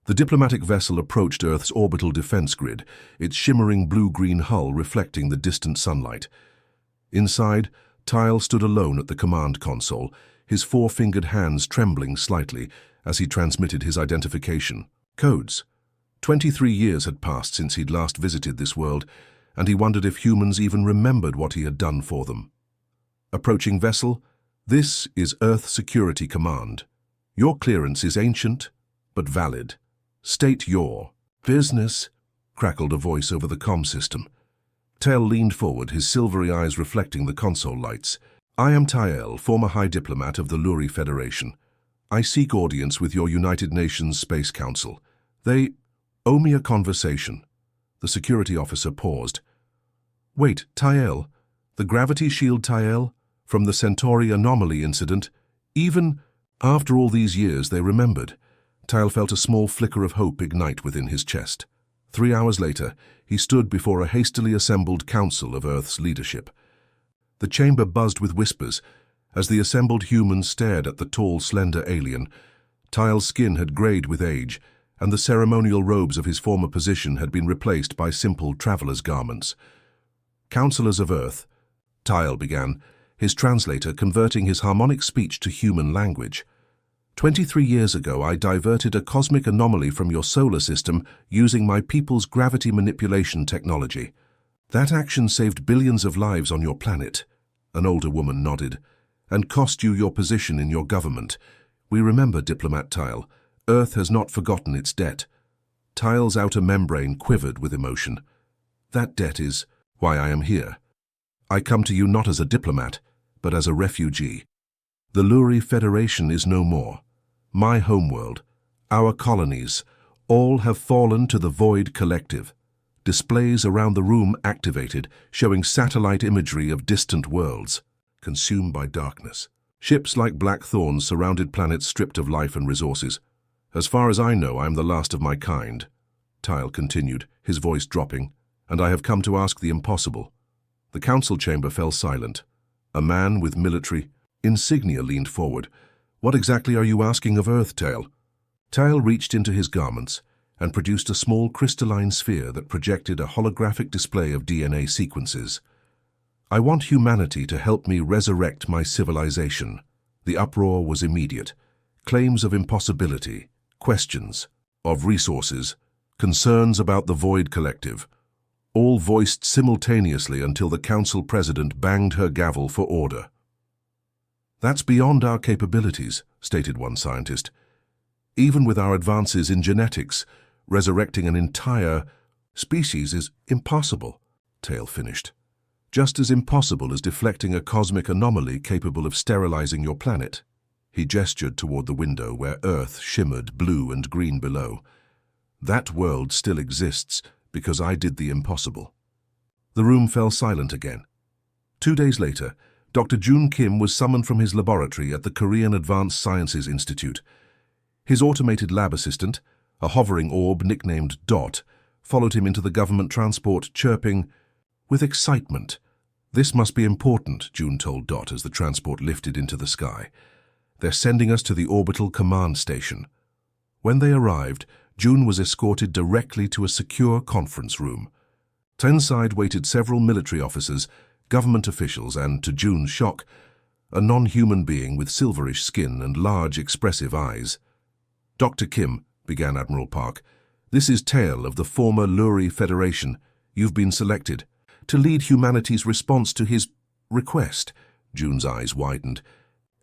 The diplomatic vessel approached Earth's orbital defense grid, its shimmering blue-green hull reflecting the distant sunlight. Inside, Tyle stood alone at the command console, his four-fingered hands trembling slightly as he transmitted his identification. Codes. 23 years had passed since he'd last visited this world, and he wondered if humans even remembered what he had done for them. Approaching vessel, this is Earth Security Command. Your clearance is ancient, but valid. State your business, crackled a voice over the comm system. Tyle leaned forward, his silvery eyes reflecting the console lights. I am Tyle, former High Diplomat of the Luri Federation. I seek audience with your United Nations Space Council. They owe me a conversation. The security officer paused. Wait, Tyle? The gravity shield Tyle? From the Centauri anomaly incident? Even after all these years they remembered. Tyle felt a small flicker of hope ignite within his chest. 3 hours later, he stood before a hastily assembled council of Earth's leadership. The chamber buzzed with whispers as the assembled humans stared at the tall, slender alien. Tyle's skin had grayed with age, and the ceremonial robes of his former position had been replaced by simple traveler's garments. Counselors of Earth, Tyle began, his translator converting his harmonic speech to human language. 23 years ago, I diverted a cosmic anomaly from your solar system using my people's gravity manipulation technology. That action saved billions of lives on your planet, an older woman nodded, and cost you your position in your government. We remember, Diplomat Tyle. Earth has not forgotten its debt. Tyle's outer membrane quivered with emotion. That debt is why I am here. I come to you not as a diplomat, but as a refugee. The Luri Federation is no more. My homeworld, our colonies, all have fallen to the Void Collective. Displays around the room activated, showing satellite imagery of distant worlds, consumed by darkness. Ships like black thorns surrounded planets stripped of life and resources. As far as I know, I am the last of my kind, Tyle continued, his voice dropping, and I have come to ask the impossible. The council chamber fell silent. A man with military insignia leaned forward. What exactly are you asking of Earth, Tyle? Tyle reached into his garments and produced a small crystalline sphere that projected a holographic display of DNA sequences. I want humanity to help me resurrect my civilization. The uproar was immediate. Claims of impossibility, questions of resources, concerns about the Void Collective, all voiced simultaneously until the council president banged her gavel for order. That's beyond our capabilities, stated one scientist. Even with our advances in genetics, resurrecting an entire species is impossible, Tyle finished. Just as impossible as deflecting a cosmic anomaly capable of sterilizing your planet. He gestured toward the window where Earth shimmered blue and green below. That world still exists because I did the impossible. The room fell silent again. 2 days later, Dr. Jun Kim was summoned from his laboratory at the Korean Advanced Sciences Institute. His automated lab assistant, a hovering orb nicknamed Dot, followed him into the government transport, chirping with excitement. This must be important, Jun told Dot as the transport lifted into the sky. They're sending us to the orbital command station. When they arrived, Jun was escorted directly to a secure conference room. Inside waited several military officers, government officials, and, to Jun's shock, a non-human being with silverish skin and large, expressive eyes. Dr. Kim, began Admiral Park, this is Tale of the former Luri Federation. You've been selected to lead humanity's response to his request. Jun's eyes widened.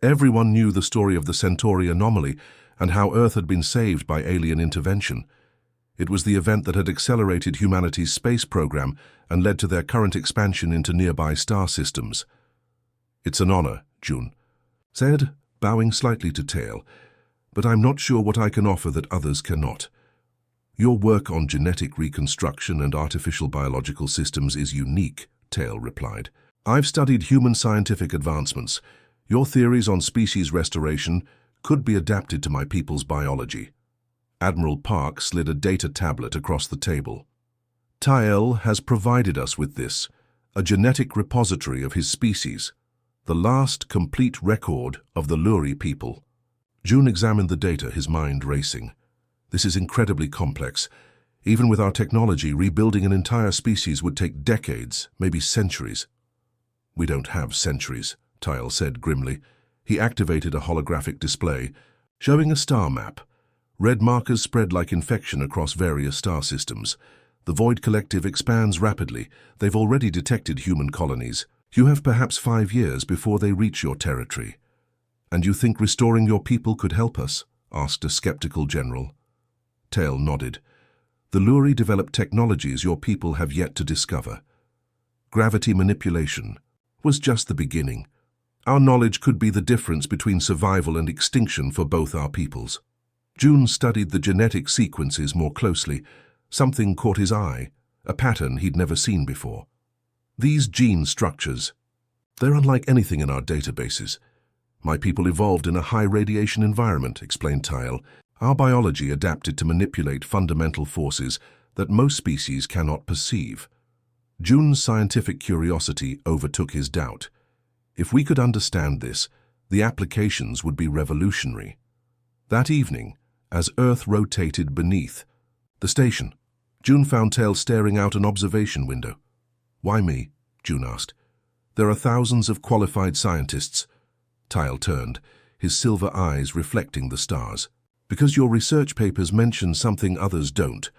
Everyone knew the story of the Centauri anomaly and how Earth had been saved by alien intervention. It was the event that had accelerated humanity's space program and led to their current expansion into nearby star systems. It's an honor, Jun said, bowing slightly to Tale, but I'm not sure what I can offer that others cannot. Your work on genetic reconstruction and artificial biological systems is unique, Tale replied. I've studied human scientific advancements. Your theories on species restoration could be adapted to my people's biology. Admiral Park slid a data tablet across the table. Tyle has provided us with this, a genetic repository of his species, the last complete record of the Luri people. Jun examined the data, his mind racing. This is incredibly complex. Even with our technology, rebuilding an entire species would take decades, maybe centuries. We don't have centuries, Tyle said grimly. He activated a holographic display, showing a star map. Red markers spread like infection across various star systems. The Void Collective expands rapidly. They've already detected human colonies. You have perhaps 5 years before they reach your territory. And you think restoring your people could help us? Asked a skeptical general. Tale nodded. The Luri developed technologies your people have yet to discover. Gravity manipulation was just the beginning. Our knowledge could be the difference between survival and extinction for both our peoples. June studied the genetic sequences more closely. Something caught his eye, a pattern he'd never seen before. These gene structures, they're unlike anything in our databases. My people evolved in a high-radiation environment, explained Tyle. Our biology adapted to manipulate fundamental forces that most species cannot perceive. June's scientific curiosity overtook his doubt. If we could understand this, the applications would be revolutionary. That evening, as Earth rotated beneath the station, June found Tale staring out an observation window. Why me? June asked. There are thousands of qualified scientists. Tyle turned, his silver eyes reflecting the stars. Because your research papers mention something others don't,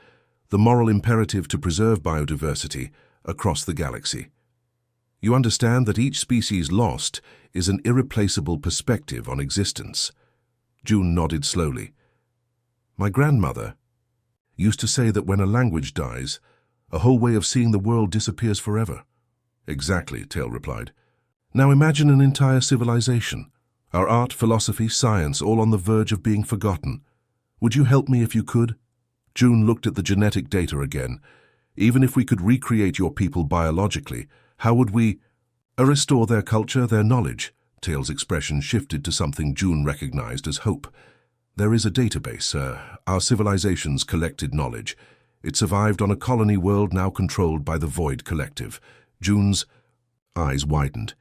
the moral imperative to preserve biodiversity across the galaxy. You understand that each species lost is an irreplaceable perspective on existence. June nodded slowly. My grandmother used to say that when a language dies, a whole way of seeing the world disappears forever. Exactly, Tale replied. Now imagine an entire civilization. Our art, philosophy, science, all on the verge of being forgotten. Would you help me if you could? June looked at the genetic data again. Even if we could recreate your people biologically, how would we restore their culture, their knowledge? Tale's expression shifted to something June recognized as hope. There is a database, our civilization's collected knowledge. It survived on a colony world now controlled by the Void Collective. June's eyes widened.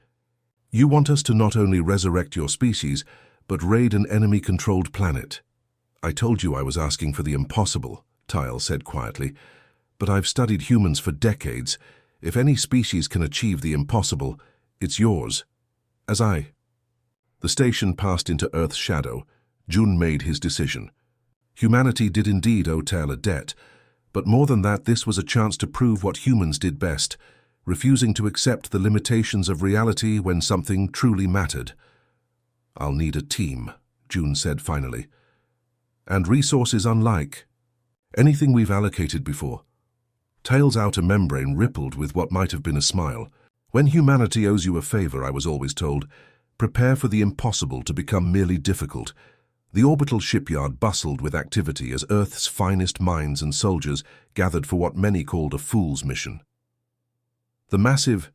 You want us to not only resurrect your species, but raid an enemy-controlled planet. I told you I was asking for the impossible, Tyle said quietly. But I've studied humans for decades. If any species can achieve the impossible, it's yours. The station passed into Earth's shadow. June made his decision. Humanity did indeed owe Tale a debt, but more than that, this was a chance to prove what humans did best, refusing to accept the limitations of reality when something truly mattered. I'll need a team, June said finally. And resources unlike anything we've allocated before. Tale's outer membrane rippled with what might have been a smile. When humanity owes you a favor, I was always told, prepare for the impossible to become merely difficult. The orbital shipyard bustled with activity as Earth's finest minds and soldiers gathered for what many called a fool's mission. The massive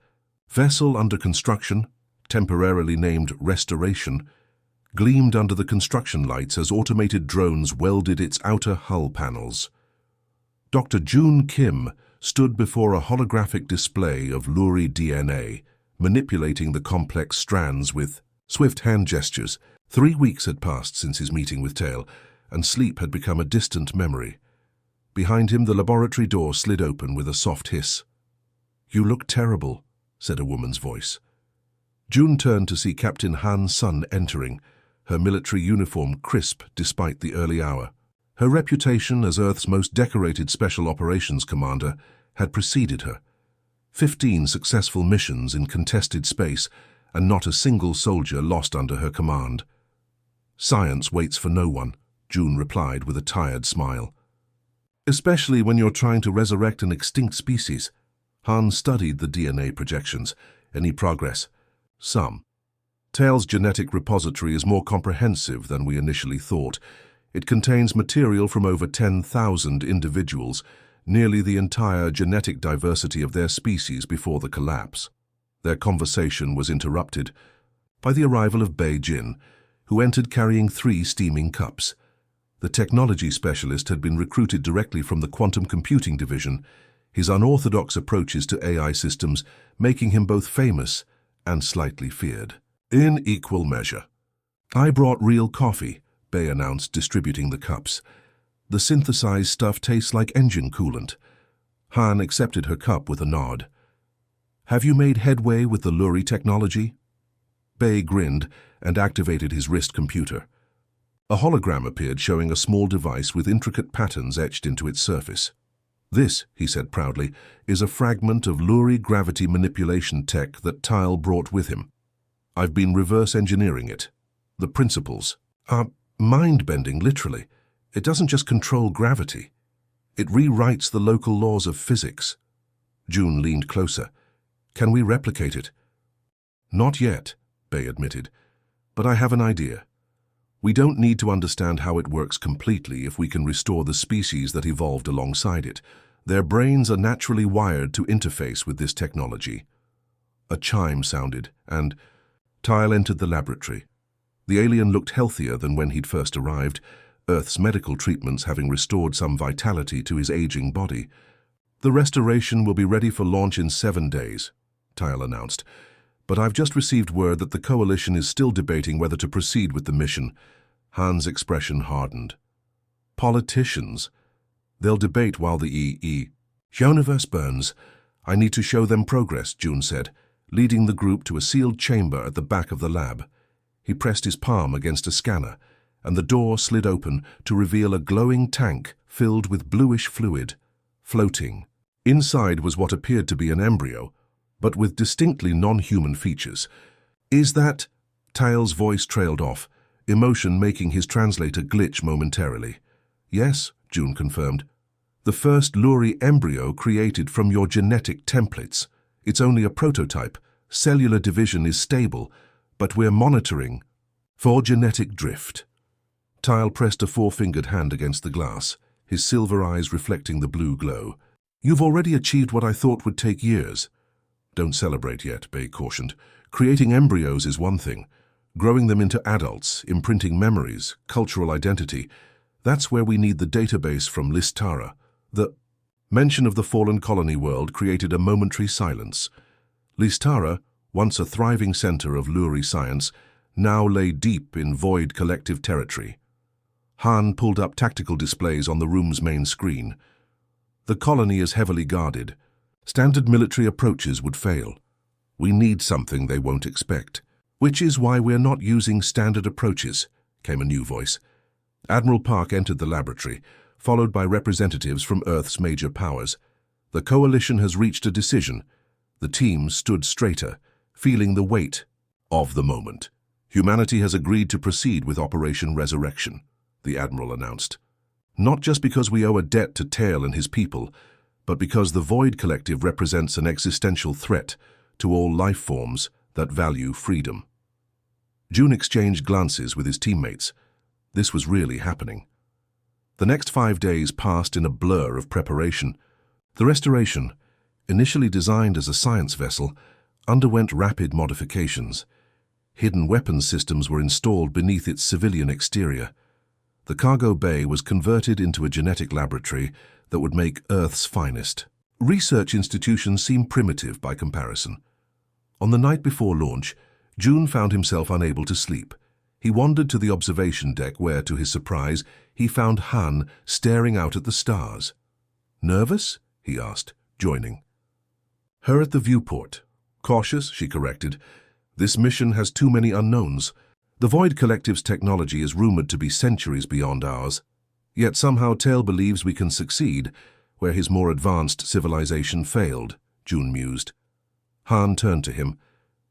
vessel under construction, temporarily named Restoration, gleamed under the construction lights as automated drones welded its outer hull panels. Dr. June Kim stood before a holographic display of Luri DNA, manipulating the complex strands with swift hand gestures. 3 weeks had passed since his meeting with Tale, and sleep had become a distant memory. Behind him, the laboratory door slid open with a soft hiss. You look terrible, said a woman's voice. June turned to see Captain Han Sun entering, her military uniform crisp despite the early hour. Her reputation as Earth's most decorated Special Operations Commander had preceded her. 15 successful missions in contested space, and not a single soldier lost under her command. Science waits for no one, June replied with a tired smile. Especially when you're trying to resurrect an extinct species. Han studied the DNA projections. Any progress? Some. Tale's genetic repository is more comprehensive than we initially thought. It contains material from over 10,000 individuals, nearly the entire genetic diversity of their species before the collapse. Their conversation was interrupted by the arrival of Bei Jin, who entered carrying 3 steaming cups. The technology specialist had been recruited directly from the quantum computing division, his unorthodox approaches to AI systems making him both famous and slightly feared. In equal measure. I brought real coffee, Bei announced, distributing the cups. The synthesized stuff tastes like engine coolant. Han accepted her cup with a nod. Have you made headway with the Luri technology? Bay grinned and activated his wrist computer. A hologram appeared showing a small device with intricate patterns etched into its surface. This, he said proudly, is a fragment of Luri gravity manipulation tech that Tile brought with him. I've been reverse engineering it. The principles are mind-bending, literally. It doesn't just control gravity. It rewrites the local laws of physics. June leaned closer. Can we replicate it? Not yet, Bay admitted, but I have an idea. We don't need to understand how it works completely if we can restore the species that evolved alongside it. Their brains are naturally wired to interface with this technology. A chime sounded, and Tile entered the laboratory. The alien looked healthier than when he'd first arrived, Earth's medical treatments having restored some vitality to his aging body. The restoration will be ready for launch in 7 days, Tile announced. But I've just received word that the Coalition is still debating whether to proceed with the mission. Han's expression hardened. Politicians. They'll debate while the universe burns. I need to show them progress, June said, leading the group to a sealed chamber at the back of the lab. He pressed his palm against a scanner, and the door slid open to reveal a glowing tank filled with bluish fluid, floating. Inside was what appeared to be an embryo, but with distinctly non-human features. Is that? Tile's voice trailed off, emotion making his translator glitch momentarily. Yes, June confirmed. The first Luri embryo created from your genetic templates. It's only a prototype. Cellular division is stable, but we're monitoring for genetic drift. Tile pressed a four-fingered hand against the glass, his silver eyes reflecting the blue glow. You've already achieved what I thought would take years. Don't celebrate yet, Bay cautioned. Creating embryos is one thing. Growing them into adults, imprinting memories, cultural identity, that's where we need the database from Listara. The mention of the fallen colony world created a momentary silence. Listara, once a thriving center of Luri science, now lay deep in void collective territory. Han pulled up tactical displays on the room's main screen. The colony is heavily guarded. Standard military approaches would fail. We need something they won't expect. Which is why we're not using standard approaches, came a new voice. Admiral Park entered the laboratory, followed by representatives from Earth's major powers. The Coalition has reached a decision. The team stood straighter, feeling the weight of the moment. Humanity has agreed to proceed with Operation Resurrection, the Admiral announced. Not just because we owe a debt to Tail and his people, but because the Void Collective represents an existential threat to all life forms that value freedom. June exchanged glances with his teammates. This was really happening. The next 5 days passed in a blur of preparation. The restoration, initially designed as a science vessel, underwent rapid modifications. Hidden weapons systems were installed beneath its civilian exterior. The cargo bay was converted into a genetic laboratory that would make Earth's finest. Research institutions seemed primitive by comparison. On the night before launch, June found himself unable to sleep. He wandered to the observation deck where, to his surprise, he found Han staring out at the stars. Nervous? He asked, joining her at the viewport. Cautious, she corrected. This mission has too many unknowns. The Void Collective's technology is rumored to be centuries beyond ours. Yet somehow Tail believes we can succeed where his more advanced civilization failed, June mused. Han turned to him.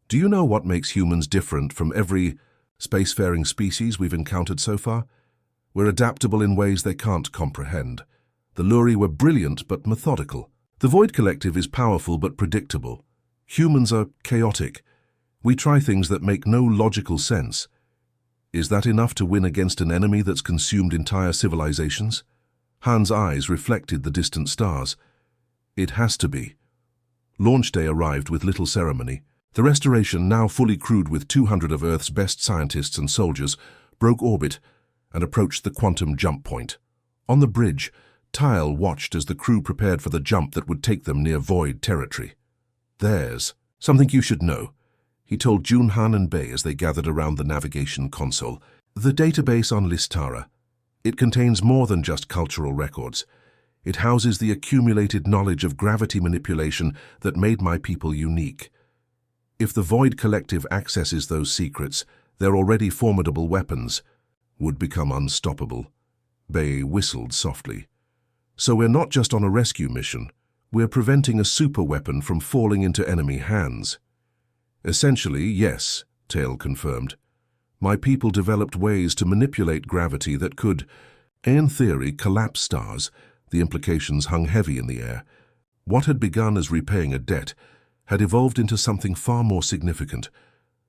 Do you know what makes humans different from every spacefaring species we've encountered so far? We're adaptable in ways they can't comprehend. The Luri were brilliant but methodical. The Void Collective is powerful but predictable. Humans are chaotic. We try things that make no logical sense. Is that enough to win against an enemy that's consumed entire civilizations? Han's eyes reflected the distant stars. It has to be. Launch day arrived with little ceremony. The restoration, now fully crewed with 200 of Earth's best scientists and soldiers, broke orbit and approached the quantum jump point. On the bridge, Tile watched as the crew prepared for the jump that would take them near void territory. There's something you should know, he told June, Han and Bay as they gathered around the navigation console. The database on Listara. It contains more than just cultural records. It houses the accumulated knowledge of gravity manipulation that made my people unique. If the Void Collective accesses those secrets, their already formidable weapons would become unstoppable. Bay whistled softly. So we're not just on a rescue mission. We're preventing a superweapon from falling into enemy hands. Essentially, yes, Tail confirmed. My people developed ways to manipulate gravity that could, in theory, collapse stars. The implications hung heavy in the air. What had begun as repaying a debt had evolved into something far more significant,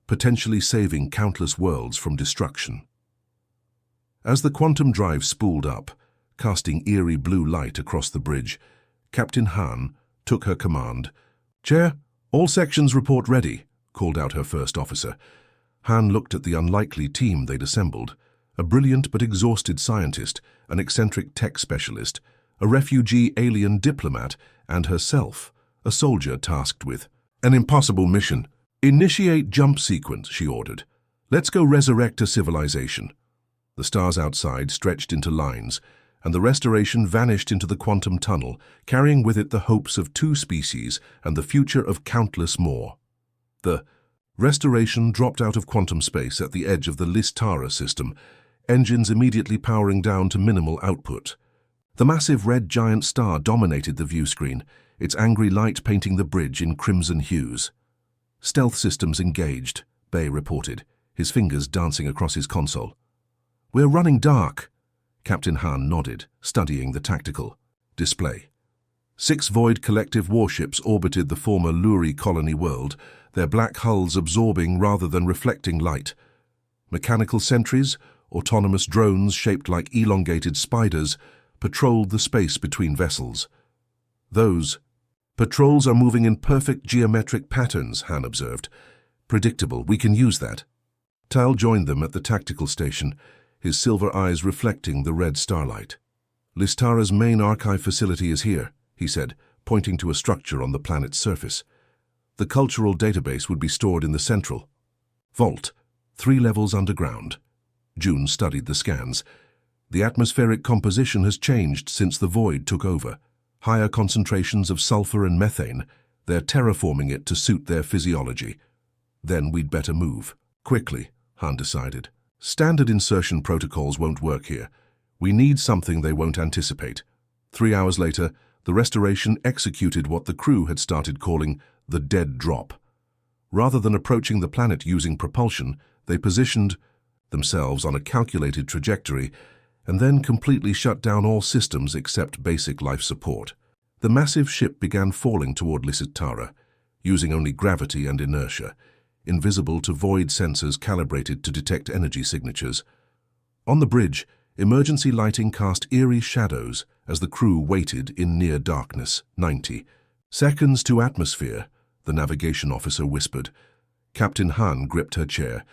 potentially saving countless worlds from destruction. As the quantum drive spooled up, casting eerie blue light across the bridge, Captain Han took her command. "Chair, all sections report ready," called out her first officer. Han looked at the unlikely team they'd assembled, a brilliant but exhausted scientist, an eccentric tech specialist, a refugee alien diplomat, and herself, a soldier tasked with an impossible mission. "Initiate jump sequence," she ordered. "Let's go resurrect a civilization." The stars outside stretched into lines, and the restoration vanished into the quantum tunnel, carrying with it the hopes of 2 species and the future of countless more. The restoration dropped out of quantum space at the edge of the Listara system, engines immediately powering down to minimal output. The massive red giant star dominated the view screen, its angry light painting the bridge in crimson hues. "Stealth systems engaged," Bay reported, his fingers dancing across his console. "We're running dark." Captain Han nodded, studying the tactical display. 6 Void Collective warships orbited the former Luri colony world, their black hulls absorbing rather than reflecting light. Mechanical sentries, autonomous drones shaped like elongated spiders, patrolled the space between vessels. "Those patrols are moving in perfect geometric patterns," Han observed. "Predictable, we can use that." Tal joined them at the tactical station, his silver eyes reflecting the red starlight. "Listara's main archive facility is here," he said, pointing to a structure on the planet's surface. "The cultural database would be stored in the central vault, 3 levels underground." June studied the scans. "The atmospheric composition has changed since the void took over. Higher concentrations of sulfur and methane. They're terraforming it to suit their physiology. Then we'd better move. Quickly," Han decided. "Standard insertion protocols won't work here. We need something they won't anticipate." 3 hours later, the restoration executed what the crew had started calling the dead drop. Rather than approaching the planet using propulsion, they positioned themselves on a calculated trajectory and then completely shut down all systems except basic life support. The massive ship began falling toward Listara, using only gravity and inertia, invisible to void sensors calibrated to detect energy signatures. On the bridge, emergency lighting cast eerie shadows as the crew waited in near darkness. 90 seconds to atmosphere, the navigation officer whispered. Captain Han gripped her chair.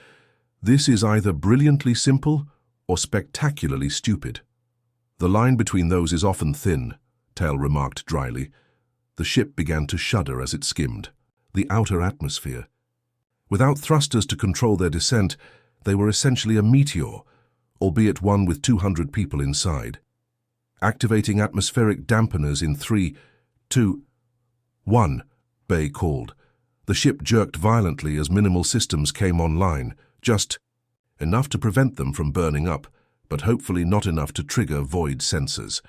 "This is either brilliantly simple or spectacularly stupid." "The line between those is often thin," Tal remarked dryly. The ship began to shudder as it skimmed. The outer atmosphere. Without thrusters to control their descent, they were essentially a meteor, albeit one with 200 people inside. "Activating atmospheric dampeners in 3, 2, 1, Bay called. The ship jerked violently as minimal systems came online, just enough to prevent them from burning up, but hopefully not enough to trigger void sensors.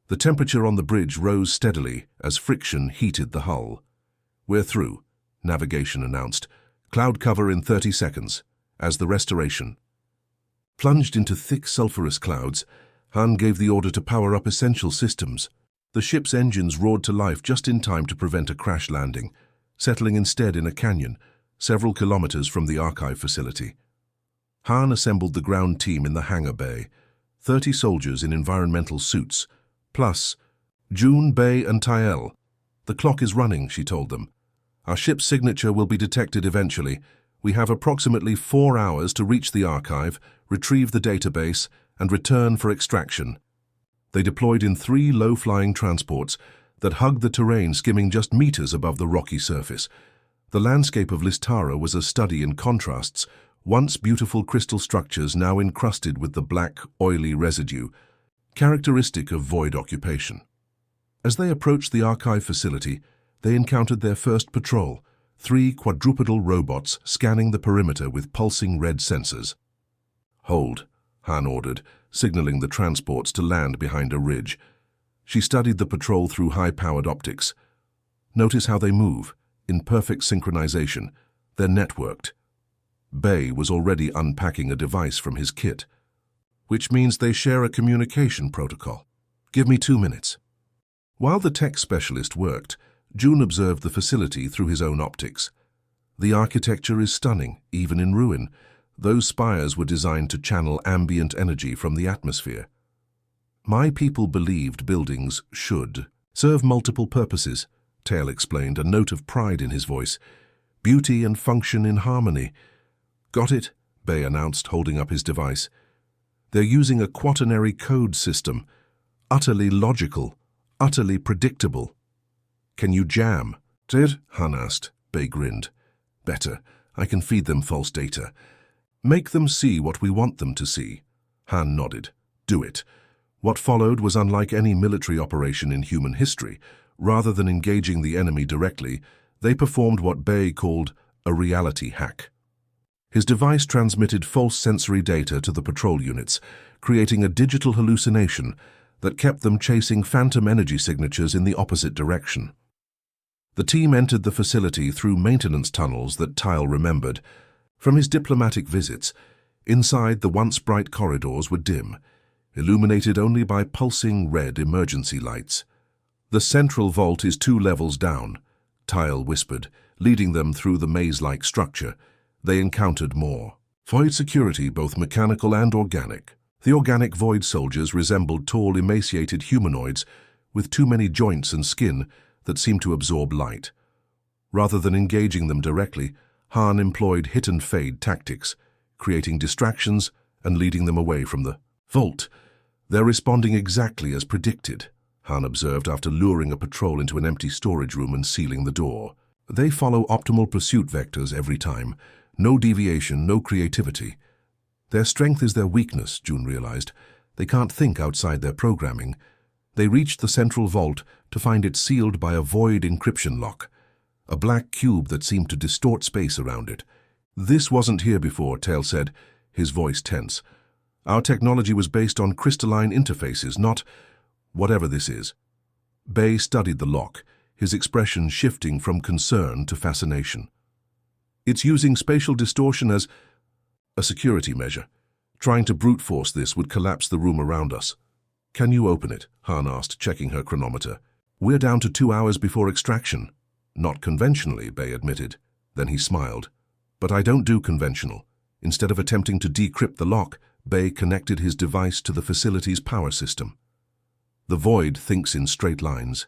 The temperature on the bridge rose steadily as friction heated the hull. "We're through," navigation announced. "Cloud cover in 30 seconds," as the restoration plunged into thick sulphurous clouds. Han gave the order to power up essential systems. The ship's engines roared to life just in time to prevent a crash landing, settling instead in a canyon, several kilometers from the archive facility. Han assembled the ground team in the hangar bay, 30 soldiers in environmental suits, plus June, Bay, and Tael. "The clock is running," she told them. "Our ship's signature will be detected eventually. We have approximately 4 hours to reach the archive, retrieve the database, and return for extraction." They deployed in 3 low-flying transports that hugged the terrain, skimming just meters above the rocky surface. The landscape of Listara was a study in contrasts, once beautiful crystal structures now encrusted with the black, oily residue, characteristic of void occupation. As they approached the archive facility, they encountered their first patrol, 3 quadrupedal robots scanning the perimeter with pulsing red sensors. "Hold," Han ordered, signaling the transports to land behind a ridge. She studied the patrol through high-powered optics. Notice how they move, in perfect synchronization. They're networked. Bay was already unpacking a device from his kit, which means they share a communication protocol. "Give me 2 minutes." While the tech specialist worked, June observed the facility through his own optics. The architecture is stunning, even in ruin. Those spires were designed to channel ambient energy from the atmosphere. "My people believed buildings should serve multiple purposes," Tail explained, a note of pride in his voice. "Beauty and function in harmony." "Got it," Bay announced, holding up his device. "They're using a quaternary code system. Utterly logical, utterly predictable." "Can you jam?" "Did?" Han asked. Bay grinned. "Better. I can feed them false data. Make them see what we want them to see." Han nodded. "Do it." What followed was unlike any military operation in human history. Rather than engaging the enemy directly, they performed what Bay called a reality hack. His device transmitted false sensory data to the patrol units, creating a digital hallucination that kept them chasing phantom energy signatures in the opposite direction. The team entered the facility through maintenance tunnels that Tile remembered. From his diplomatic visits, inside the once bright corridors were dim, illuminated only by pulsing red emergency lights. "The central vault is 2 levels down," Tile whispered, leading them through the maze-like structure. They encountered more. Void security, both mechanical and organic. The organic Void soldiers resembled tall, emaciated humanoids with too many joints and skin that seemed to absorb light. Rather than engaging them directly, Han employed hit-and-fade tactics, creating distractions and leading them away from the vault. "They're responding exactly as predicted," Han observed after luring a patrol into an empty storage room and sealing the door. "They follow optimal pursuit vectors every time. No deviation, no creativity." Their strength is their weakness, June realized. They can't think outside their programming. They reached the central vault to find it sealed by a void encryption lock, a black cube that seemed to distort space around it. "This wasn't here before," Tail said, his voice tense. "Our technology was based on crystalline interfaces, not whatever this is." Bay studied the lock, his expression shifting from concern to fascination. "It's using spatial distortion as a security measure. Trying to brute force this would collapse the room around us." "Can you open it?" Han asked, checking her chronometer. "We're down to 2 hours before extraction." "Not conventionally," Bay admitted. Then he smiled. "But I don't do conventional." Instead of attempting to decrypt the lock, Bay connected his device to the facility's power system. "The void thinks in straight lines.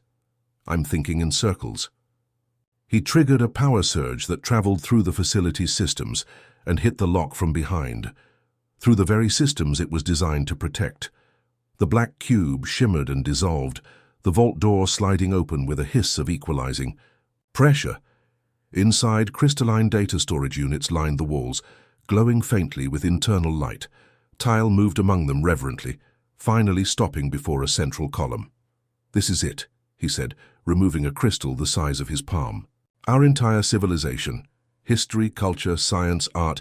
I'm thinking in circles." He triggered a power surge that traveled through the facility's systems and hit the lock from behind, through the very systems it was designed to protect. The black cube shimmered and dissolved, the vault door sliding open with a hiss of equalizing pressure. Inside, crystalline data storage units lined the walls, glowing faintly with internal light. Tile moved among them reverently, finally stopping before a central column. "This is it," he said, removing a crystal the size of his palm. "Our entire civilization, history, culture, science, art,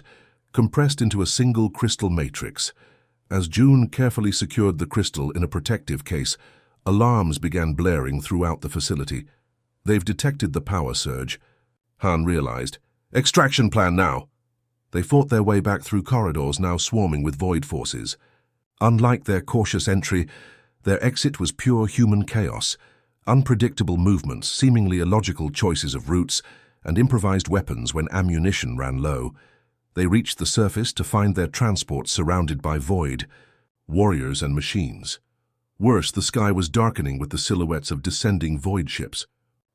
compressed into a single crystal matrix." As June carefully secured the crystal in a protective case, alarms began blaring throughout the facility. "They've detected the power surge," Han realized. "Extraction plan now." They fought their way back through corridors now swarming with void forces. Unlike their cautious entry, their exit was pure human chaos. Unpredictable movements, seemingly illogical choices of routes, and improvised weapons when ammunition ran low. They reached the surface to find their transport surrounded by void, warriors and machines. Worse, the sky was darkening with the silhouettes of descending void ships.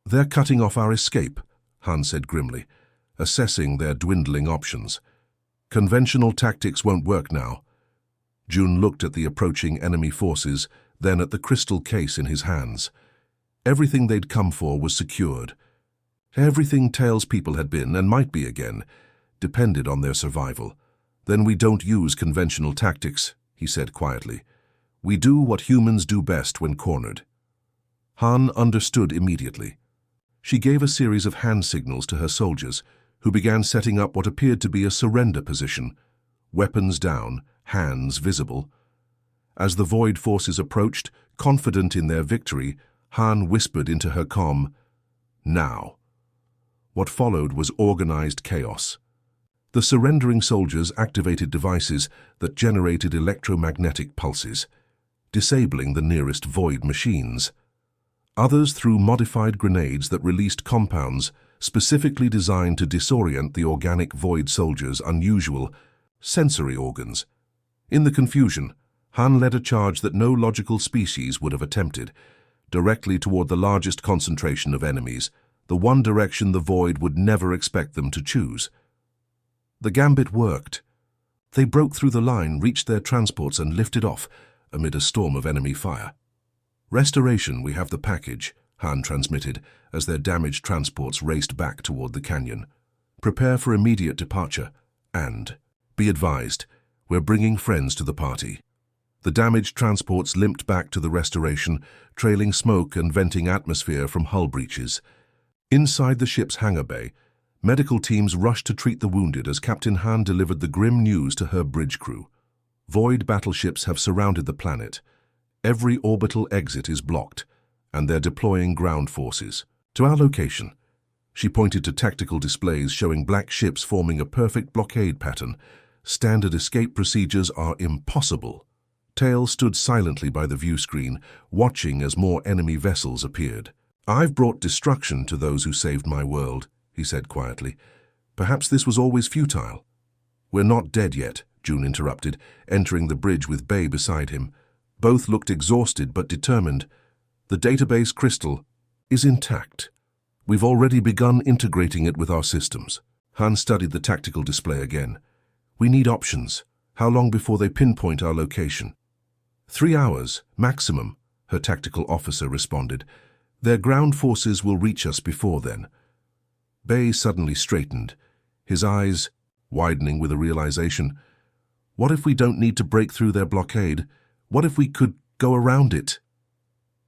"They're cutting off our escape," Han said grimly, assessing their dwindling options. "Conventional tactics won't work now." June looked at the approaching enemy forces, then at the crystal case in his hands. Everything they'd come for was secured. Everything Tail's people had been, and might be again, depended on their survival. Then we don't use conventional tactics, he said quietly. We do what humans do best when cornered. Han understood immediately. She gave a series of hand signals to her soldiers, who began setting up what appeared to be a surrender position, weapons down, hands visible. As the Void forces approached, confident in their victory, Han whispered into her comm, "Now." What followed was organized chaos. The surrendering soldiers activated devices that generated electromagnetic pulses, disabling the nearest Void machines. Others threw modified grenades that released compounds specifically designed to disorient the organic Void soldiers' unusual sensory organs. In the confusion, Han led a charge that no logical species would have attempted, directly toward the largest concentration of enemies, the one direction the Void would never expect them to choose. The gambit worked. They broke through the line, reached their transports, and lifted off amid a storm of enemy fire. "Restoration, we have the package," Han transmitted as their damaged transports raced back toward the canyon. "Prepare for immediate departure, and be advised, we're bringing friends to the party." The damaged transports limped back to the Restoration, trailing smoke and venting atmosphere from hull breaches. Inside the ship's hangar bay, medical teams rushed to treat the wounded as Captain Han delivered the grim news to her bridge crew. Void battleships have surrounded the planet. Every orbital exit is blocked, and they're deploying ground forces. To our location. She pointed to tactical displays showing black ships forming a perfect blockade pattern. Standard escape procedures are impossible. Tail stood silently by the view screen, watching as more enemy vessels appeared. "I've brought destruction to those who saved my world," he said quietly. "Perhaps this was always futile." "We're not dead yet," June interrupted, entering the bridge with Bay beside him. Both looked exhausted but determined. "The database crystal is intact. We've already begun integrating it with our systems." Han studied the tactical display again. "We need options. How long before they pinpoint our location?" 3 hours, maximum, her tactical officer responded. "Their ground forces will reach us before then." Bay suddenly straightened, his eyes widening with a realization. "What if we don't need to break through their blockade? What if we could go around it?"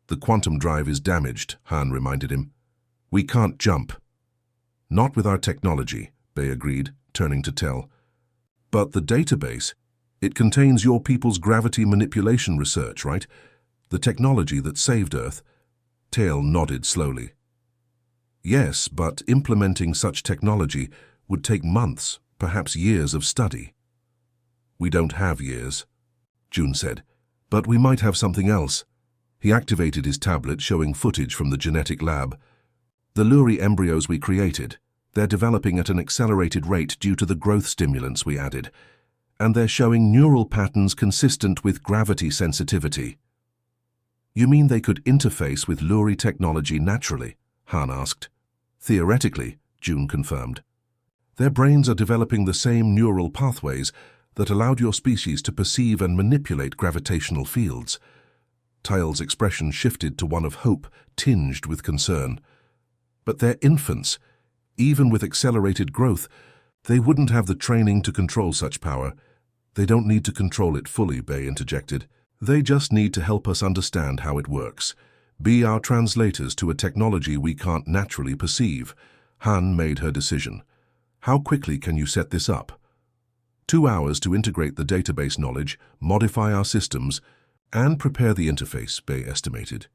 "The quantum drive is damaged," Han reminded him. "We can't jump." "Not with our technology," Bay agreed, turning to Tell. "But the database, it contains your people's gravity manipulation research, right? The technology that saved Earth." Tell nodded slowly. "Yes, but implementing such technology would take months, perhaps years of study." "We don't have years," June said, "but we might have something else." He activated his tablet, showing footage from the genetic lab. "The Luri embryos we created, they're developing at an accelerated rate due to the growth stimulants we added, and they're showing neural patterns consistent with gravity sensitivity." "You mean they could interface with Luri technology naturally?" Han asked. "Theoretically," June confirmed. "Their brains are developing the same neural pathways that allowed your species to perceive and manipulate gravitational fields." Tyle's expression shifted to one of hope, tinged with concern. "But they're infants. Even with accelerated growth, they wouldn't have the training to control such power." "They don't need to control it fully," Bay interjected. "They just need to help us understand how it works. Be our translators to a technology we can't naturally perceive." Han made her decision. "How quickly can you set this up?" 2 hours to integrate the database knowledge, modify our systems, and prepare the interface, Bay estimated.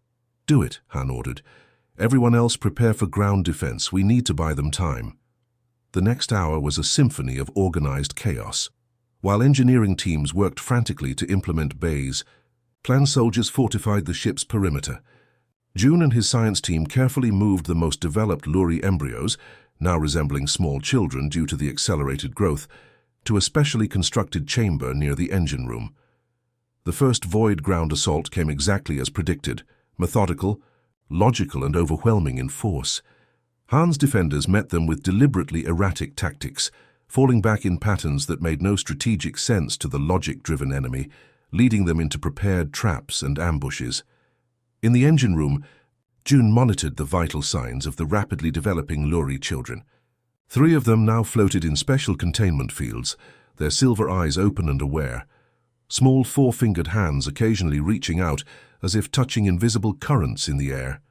"Do it," Han ordered. "Everyone else prepare for ground defense. We need to buy them time." The next hour was a symphony of organized chaos. While engineering teams worked frantically to implement Bay's plan, soldiers fortified the ship's perimeter. June and his science team carefully moved the most developed Luri embryos, now resembling small children due to the accelerated growth, to a specially constructed chamber near the engine room. The first Void ground assault came exactly as predicted, methodical, logical, and overwhelming in force. Han's defenders met them with deliberately erratic tactics, falling back in patterns that made no strategic sense to the logic-driven enemy, leading them into prepared traps and ambushes. In the engine room, June monitored the vital signs of the rapidly developing Luri children. 3 of them now floated in special containment fields, their silver eyes open and aware, small four-fingered hands occasionally reaching out as if touching invisible currents in the air.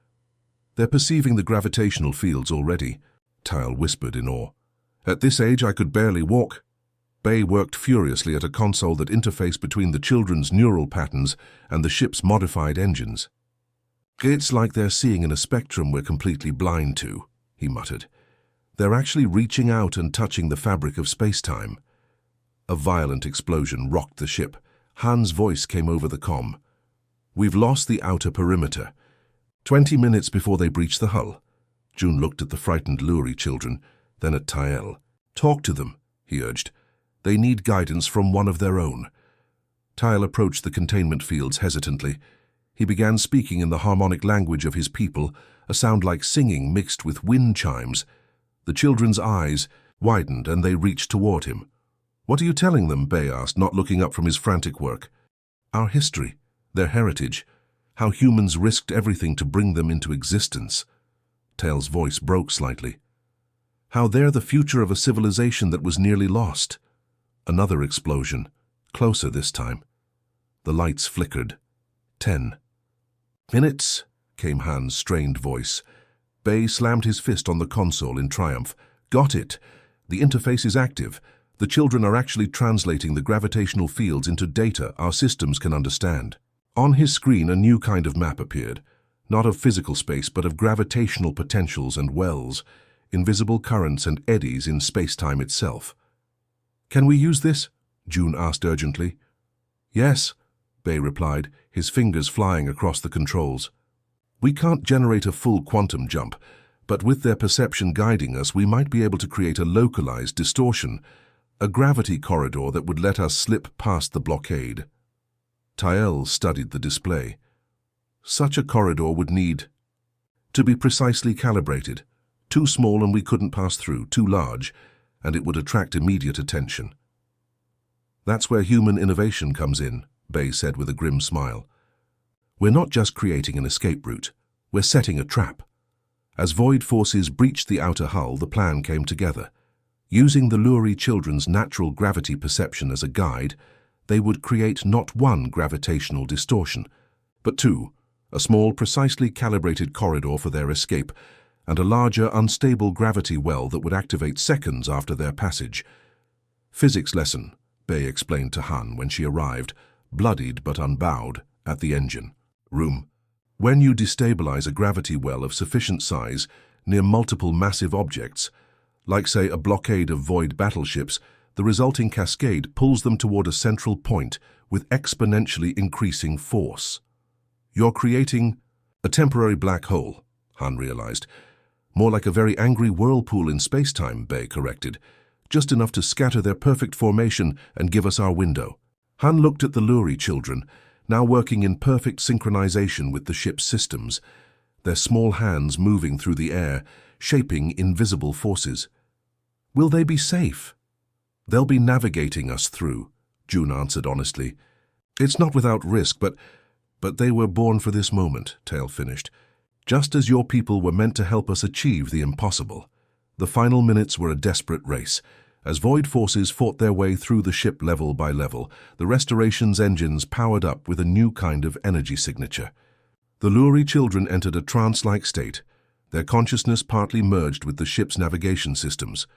"They're perceiving the gravitational fields already," Tyle whispered in awe. "At this age I could barely walk." Bay worked furiously at a console that interfaced between the children's neural patterns and the ship's modified engines. "It's like they're seeing in a spectrum we're completely blind to," he muttered. "They're actually reaching out and touching the fabric of space-time." A violent explosion rocked the ship. Han's voice came over the comm. "We've lost the outer perimeter." 20 minutes before they breached the hull. June looked at the frightened Luri children, then at Tyle. "Talk to them," he urged. "They need guidance from one of their own." Tyle approached the containment fields hesitantly. He began speaking in the harmonic language of his people, a sound like singing mixed with wind chimes. The children's eyes widened and they reached toward him. "What are you telling them?" Bay asked, not looking up from his frantic work. "Our history, their heritage, how humans risked everything to bring them into existence." Tail's voice broke slightly. "How they're the future of a civilization that was nearly lost." Another explosion, closer this time. The lights flickered. 10 minutes, came Han's strained voice. Bay slammed his fist on the console in triumph. "Got it. The interface is active. The children are actually translating the gravitational fields into data our systems can understand." On his screen, a new kind of map appeared, not of physical space, but of gravitational potentials and wells, invisible currents and eddies in space-time itself. "Can we use this?" June asked urgently. "Yes," Bay replied, his fingers flying across the controls. "We can't generate a full quantum jump, but with their perception guiding us, we might be able to create a localized distortion, a gravity corridor that would let us slip past the blockade." Tyle studied the display. "Such a corridor would need to be precisely calibrated. Too small and we couldn't pass through, too large, and it would attract immediate attention." "That's where human innovation comes in," Bay said with a grim smile. "We're not just creating an escape route, we're setting a trap." As void forces breached the outer hull, the plan came together. Using the Luri children's natural gravity perception as a guide, they would create not one gravitational distortion, but two, a small, precisely calibrated corridor for their escape, and a larger, unstable gravity well that would activate seconds after their passage. "Physics lesson," Bay explained to Han when she arrived, bloodied but unbowed, at the engine room. "When you destabilize a gravity well of sufficient size near multiple massive objects, like say a blockade of void battleships, the resulting cascade pulls them toward a central point with exponentially increasing force. You're creating a temporary black hole," Han realized. "More like a very angry whirlpool in space-time," Bay corrected. "Just enough to scatter their perfect formation and give us our window." Han looked at the Luri children, now working in perfect synchronization with the ship's systems, their small hands moving through the air, shaping invisible forces. "Will they be safe?" "They'll be navigating us through," June answered honestly. "It's not without risk, but they were born for this moment," Tale finished. "Just as your people were meant to help us achieve the impossible." The final minutes were a desperate race. As void forces fought their way through the ship level by level, the Restoration's engines powered up with a new kind of energy signature. The Luri children entered a trance-like state, their consciousness partly merged with the ship's navigation systems.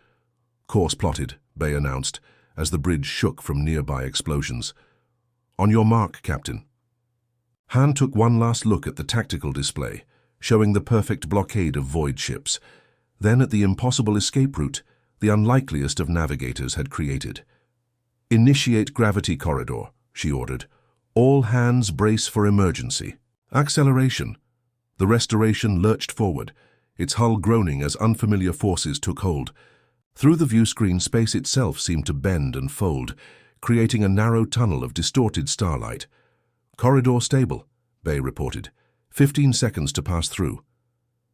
"Course plotted," Bay announced, as the bridge shook from nearby explosions. "On your mark, Captain." Han took one last look at the tactical display, showing the perfect blockade of void ships, then at the impossible escape route the unlikeliest of navigators had created. "Initiate gravity corridor," she ordered. "All hands brace for emergency." Acceleration. The Restoration lurched forward, its hull groaning as unfamiliar forces took hold. Through the view screen, space itself seemed to bend and fold, creating a narrow tunnel of distorted starlight. "Corridor stable," Bay reported. 15 seconds to pass through."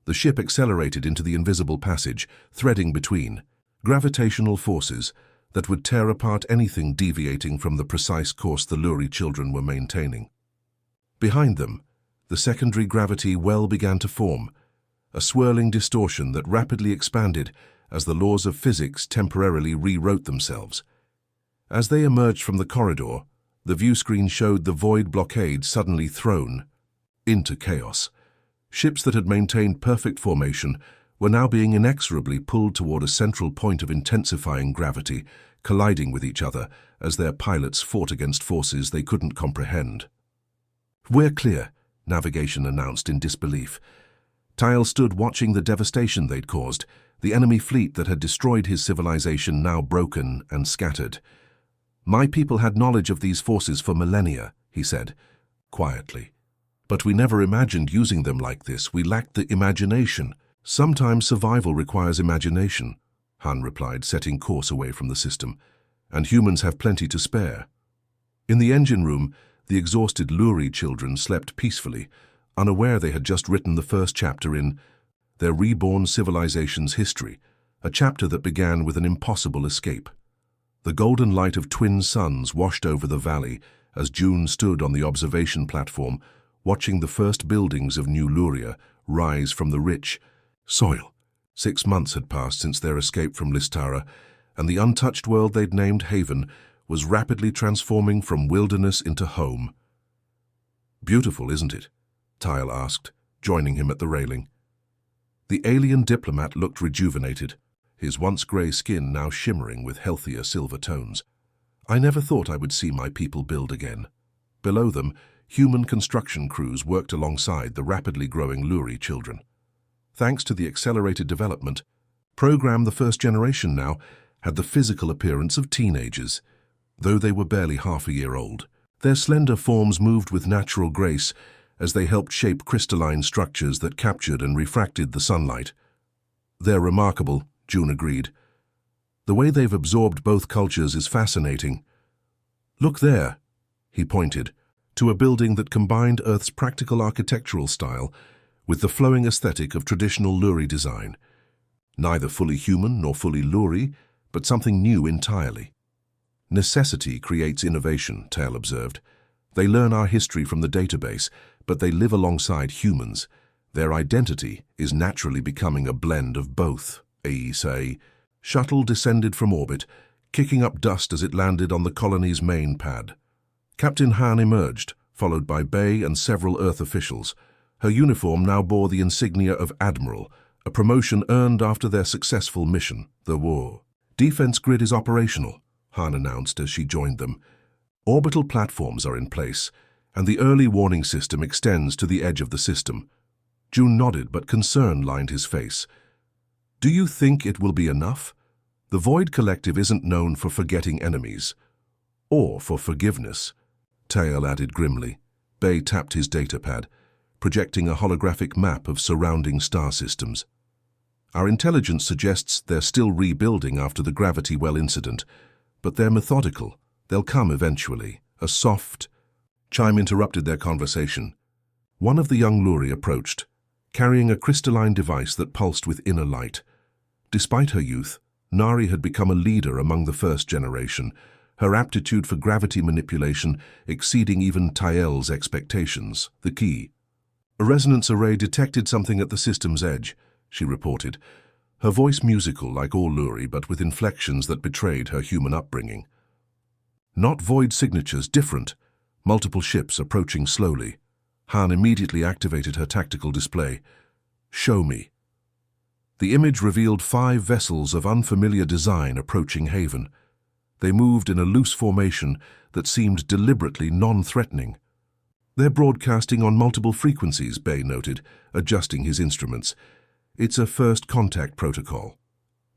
The ship accelerated into the invisible passage, threading between gravitational forces that would tear apart anything deviating from the precise course the Luri children were maintaining. Behind them, the secondary gravity well began to form, a swirling distortion that rapidly expanded as the laws of physics temporarily rewrote themselves. As they emerged from the corridor, the view screen showed the void blockade suddenly thrown into chaos. Ships that had maintained perfect formation were now being inexorably pulled toward a central point of intensifying gravity, colliding with each other as their pilots fought against forces they couldn't comprehend. "We're clear," navigation announced in disbelief. Tyle stood watching the devastation they'd caused, the enemy fleet that had destroyed his civilization now broken and scattered. "My people had knowledge of these forces for millennia," he said, quietly. "But we never imagined using them like this. We lacked the imagination." "Sometimes survival requires imagination," Han replied, setting course away from the system. "And humans have plenty to spare." In the engine room, the exhausted Luri children slept peacefully, unaware they had just written the first chapter in their reborn civilization's history, a chapter that began with an impossible escape. The golden light of twin suns washed over the valley as June stood on the observation platform, watching the first buildings of New Luria rise from the rich soil. 6 months had passed since their escape from Listara, and the untouched world they'd named Haven was rapidly transforming from wilderness into home. "Beautiful, isn't it?" Tyle asked, joining him at the railing. The alien diplomat looked rejuvenated, his once grey skin now shimmering with healthier silver tones. "I never thought I would see my people build again." Below them, human construction crews worked alongside the rapidly growing Luri children. Thanks to the accelerated development, Program the first generation now had the physical appearance of teenagers, though they were barely half a year old. Their slender forms moved with natural grace as they helped shape crystalline structures that captured and refracted the sunlight. "They're remarkable," June agreed. "The way they've absorbed both cultures is fascinating." "Look there," he pointed, to a building that combined Earth's practical architectural style with the flowing aesthetic of traditional Luri design. Neither fully human nor fully Luri, but something new entirely. "Necessity creates innovation," Tale observed. "They learn our history from the database, but they live alongside humans. Their identity is naturally becoming a blend of both," AE say. Shuttle descended from orbit, kicking up dust as it landed on the colony's main pad. Captain Han emerged, followed by Bay and several Earth officials. Her uniform now bore the insignia of Admiral, a promotion earned after their successful mission, the war. "Defense grid is operational," Han announced as she joined them. "Orbital platforms are in place, and the early warning system extends to the edge of the system." June nodded, but concern lined his face. "Do you think it will be enough? The Void Collective isn't known for forgetting enemies, or for forgiveness," Tale added grimly. Bay tapped his datapad, projecting a holographic map of surrounding star systems. "Our intelligence suggests they're still rebuilding after the gravity well incident, but they're methodical. They'll come eventually." A soft chime interrupted their conversation. One of the young Luri approached, carrying a crystalline device that pulsed with inner light. Despite her youth, Nari had become a leader among the first generation, her aptitude for gravity manipulation exceeding even Tael's expectations. The key. "A resonance array detected something at the system's edge," she reported, her voice musical like all Luri, but with inflections that betrayed her human upbringing. "Not void signatures, different. Multiple ships approaching slowly." Han immediately activated her tactical display. "Show me." The image revealed 5 vessels of unfamiliar design approaching Haven. They moved in a loose formation that seemed deliberately non-threatening. "They're broadcasting on multiple frequencies," Bay noted, adjusting his instruments. "It's a first contact protocol."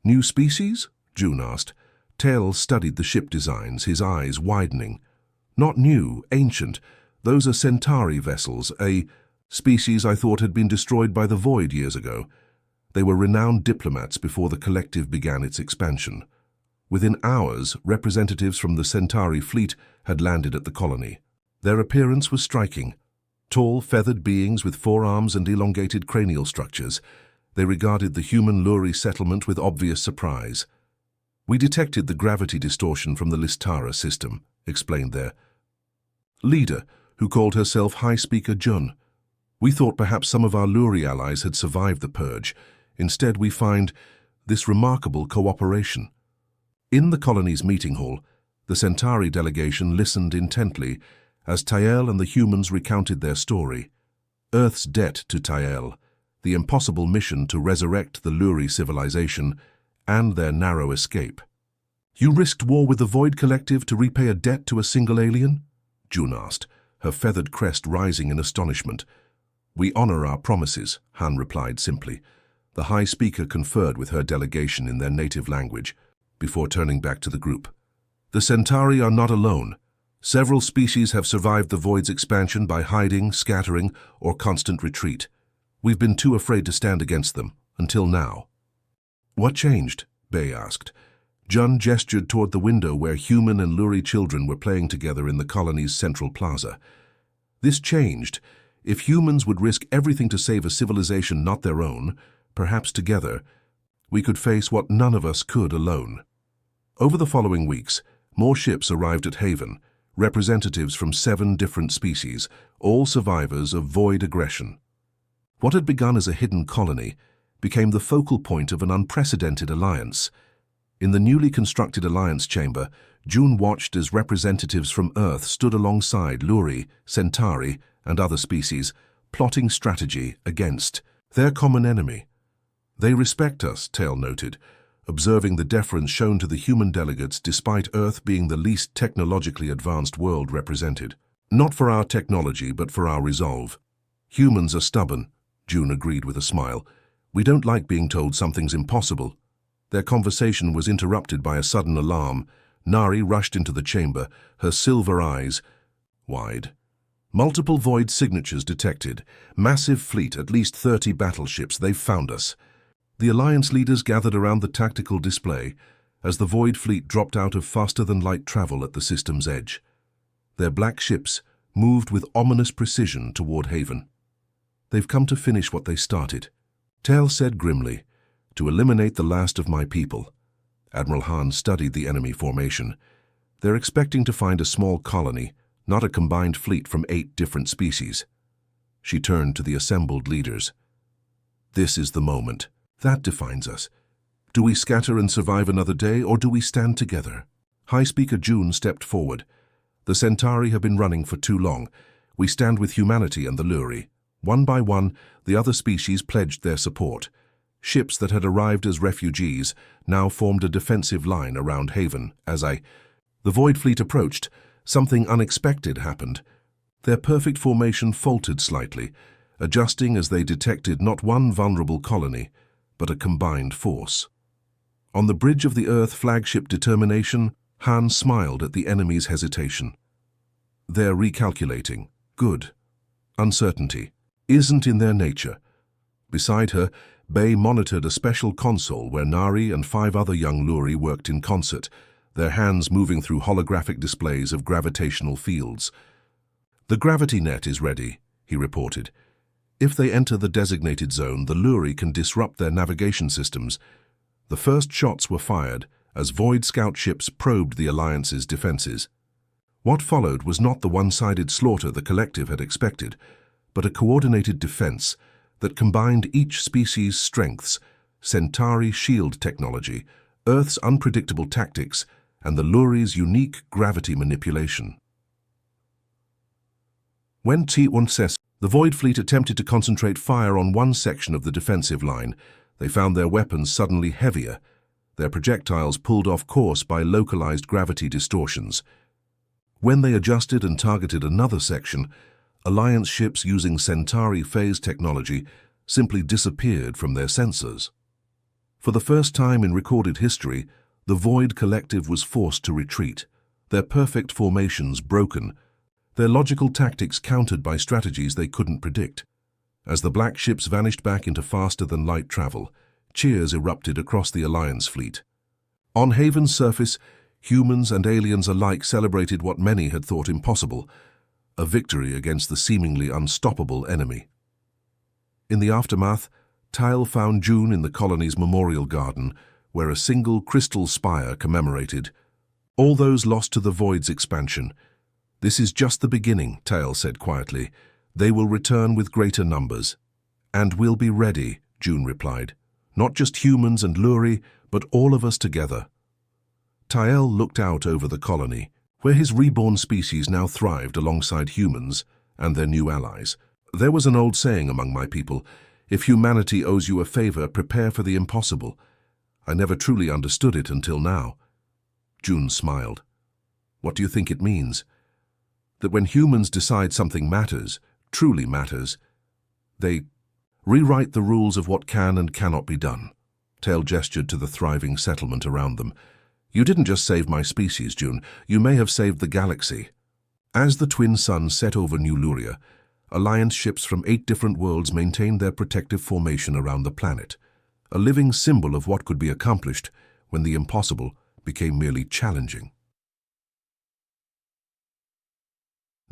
"New species?" June asked. Tale studied the ship designs, his eyes widening. "Not new, ancient. Those are Centauri vessels, a species I thought had been destroyed by the Void years ago. They were renowned diplomats before the collective began its expansion. Within hours, representatives from the Centauri fleet had landed at the colony. Their appearance was striking. Tall, feathered beings with forearms and elongated cranial structures, they regarded the human Luri settlement with obvious surprise. "We detected the gravity distortion from the Listara system," explained their leader, who called herself High Speaker Jun. "We thought perhaps some of our Luri allies had survived the purge. Instead, we find this remarkable cooperation." In the colony's meeting hall, The Centauri delegation listened intently as Tael and the humans recounted their story. Earth's debt to Tael, the impossible mission to resurrect the Luri civilization, and their narrow escape. "You risked war with the Void Collective to repay a debt to a single alien?" June asked, her feathered crest rising in astonishment. "We honor our promises," Han replied simply. The High Speaker conferred with her delegation in their native language, before turning back to the group. "The Centauri are not alone. Several species have survived the Void's expansion by hiding, scattering, or constant retreat. We've been too afraid to stand against them, until now." "What changed?" Bay asked. Jun gestured toward the window where human and Luri children were playing together in the colony's central plaza. "This changed. If humans would risk everything to save a civilization not their own, perhaps together, we could face what none of us could alone." Over the following weeks, more ships arrived at Haven, representatives from 7 different species, all survivors of Void aggression. What had begun as a hidden colony became the focal point of an unprecedented alliance. In the newly constructed Alliance Chamber, June watched as representatives from Earth stood alongside Luri, Centauri, and other species, plotting strategy against their common enemy. "They respect us," Tael noted, observing the deference shown to the human delegates despite Earth being the least technologically advanced world represented. "Not for our technology, but for our resolve. Humans are stubborn," June agreed with a smile. "We don't like being told something's impossible." Their conversation was interrupted by a sudden alarm. Nari rushed into the chamber, her silver eyes wide. "Multiple Void signatures detected. Massive fleet, at least 30 battleships. They've found us." The Alliance leaders gathered around the tactical display as the Void fleet dropped out of faster-than-light travel at the system's edge. Their black ships moved with ominous precision toward Haven. "They've come to finish what they started," Tael said grimly, "to eliminate the last of my people." Admiral Han studied the enemy formation. "They're expecting to find a small colony, not a combined fleet from 8 different species." She turned to the assembled leaders. "This is the moment. That defines us. Do we scatter and survive another day, or do we stand together?" High Speaker June stepped forward. "The Centauri have been running for too long. We stand with humanity and the Luri." One by one, the other species pledged their support. Ships that had arrived as refugees now formed a defensive line around Haven. The Void fleet approached, something unexpected happened. Their perfect formation faltered slightly, adjusting as they detected not one vulnerable colony, but a combined force. On the bridge of the Earth flagship Determination, Han smiled at the enemy's hesitation. "They're recalculating. Good. Uncertainty isn't in their nature." Beside her, Bay monitored a special console where Nari and 5 other young Luri worked in concert, their hands moving through holographic displays of gravitational fields. "The gravity net is ready," he reported. "If they enter the designated zone, the Luri can disrupt their navigation systems." The first shots were fired as Void scout ships probed the Alliance's defenses. What followed was not the one-sided slaughter the collective had expected, but a coordinated defense that combined each species' strengths: Centauri shield technology, Earth's unpredictable tactics, and the Luri's unique gravity manipulation. When the Void fleet attempted to concentrate fire on one section of the defensive line, they found their weapons suddenly heavier, their projectiles pulled off course by localized gravity distortions. When they adjusted and targeted another section, Alliance ships using Centauri phase technology simply disappeared from their sensors. For the first time in recorded history, the Void Collective was forced to retreat, their perfect formations broken, their logical tactics countered by strategies they couldn't predict. As the black ships vanished back into faster-than-light travel, cheers erupted across the Alliance fleet. On Haven's surface, humans and aliens alike celebrated what many had thought impossible: a victory against the seemingly unstoppable enemy. In the aftermath, Tael found June in the colony's memorial garden, where a single crystal spire commemorated all those lost to the Void's expansion. "This is just the beginning," Tael said quietly. "They will return with greater numbers." "And we'll be ready," June replied. "Not just humans and Luri, but all of us together." Tael looked out over the colony, where his reborn species now thrived alongside humans and their new allies. There was an old saying among my people, if humanity owes you a favor, prepare for the impossible. I never truly understood it until now. June smiled. What do you think it means? That when humans decide something matters, truly matters, they rewrite the rules of what can and cannot be done. Tael gestured to the thriving settlement around them. You didn't just save my species, June. You may have saved the galaxy. As the twin suns set over New Luria, Alliance ships from 8 different worlds maintained their protective formation around the planet, a living symbol of what could be accomplished when the impossible became merely challenging.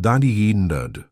Dani Nerd.